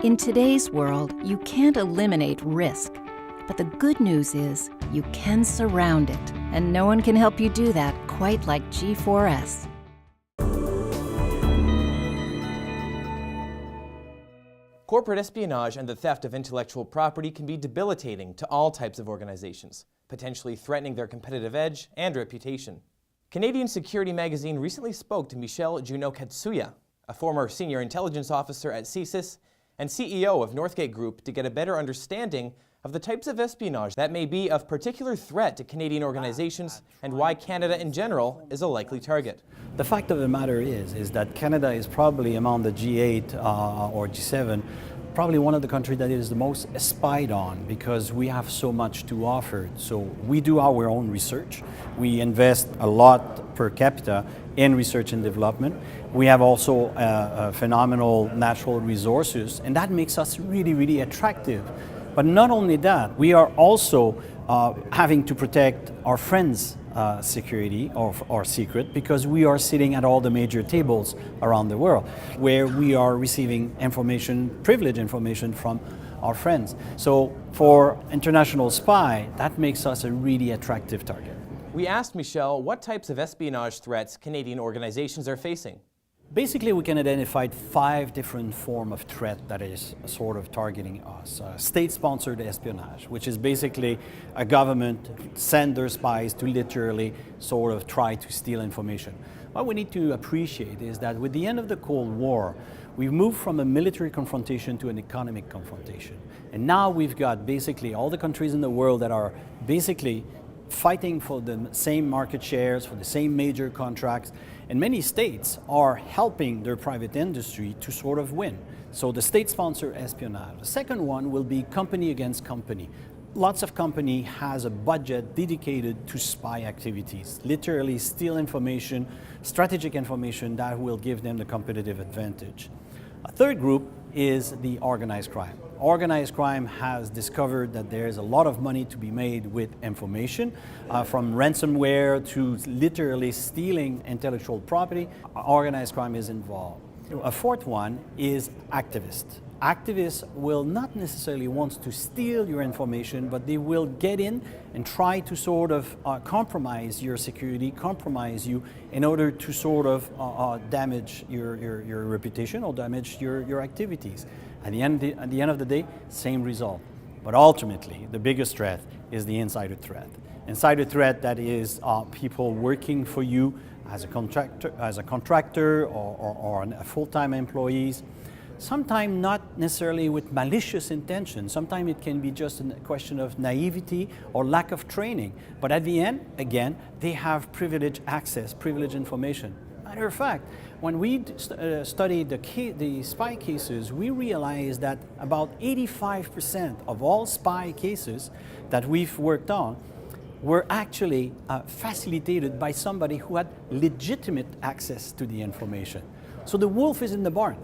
In today's world, you can't eliminate risk. But the good news is you can surround it, and no one can help you do that quite like G4S. Corporate espionage and the theft of intellectual property can be debilitating to all types of organizations, potentially threatening their competitive edge and reputation. Canadian Security Magazine recently spoke to Michel Juneau-Katsuya, a former senior intelligence officer at CSIS and CEO of Northgate Group, to get a better understanding of the types of espionage that may be of particular threat to Canadian organizations and why Canada in general is a likely target. The fact of the matter is that Canada is probably among the G8 or G7, probably one of the countries that is the most spied on because we have so much to offer. So we do our own research. We invest a lot per capita in research and development. We have also phenomenal natural resources, and that makes us really, really attractive. But not only that, we are also having to protect our friends' security or secret, because we are sitting at all the major tables around the world where we are receiving information, privileged information from our friends. So for international spy, that makes us a really attractive target. We asked Michel what types of espionage threats Canadian organizations are facing. Basically, we can identify 5 different forms of threat that is sort of targeting us. State-sponsored espionage, which is basically a government send their spies to literally sort of try to steal information. What we need to appreciate is that with the end of the Cold War, we've moved from a military confrontation to an economic confrontation. And now we've got basically all the countries in the world that are basically fighting for the same market shares, for the same major contracts, and many states are helping their private industry to sort of win. So the state-sponsored espionage. The second one will be company against company. Lots of company has a budget dedicated to spy activities, literally steal information, strategic information that will give them the competitive advantage. A third group is the organized crime. Organized crime has discovered that there is a lot of money to be made with information, from ransomware to literally stealing intellectual property. Organized crime is involved. A fourth one is activists. Activists will not necessarily want to steal your information, but they will get in and try to sort of compromise your security, compromise you in order to sort of damage your reputation or damage your activities. At the end of the day, same result. But ultimately, the biggest threat is the insider threat. Insider threat, that is people working for you as a contractor or a full-time employees. Sometimes not necessarily with malicious intention. Sometimes it can be just a question of naivety or lack of training. But at the end, again, they have privileged access, privileged information. Matter of fact, when we studied the spy cases, we realized that about 85% of all spy cases that we've worked on were actually facilitated by somebody who had legitimate access to the information. So the wolf is in the barn.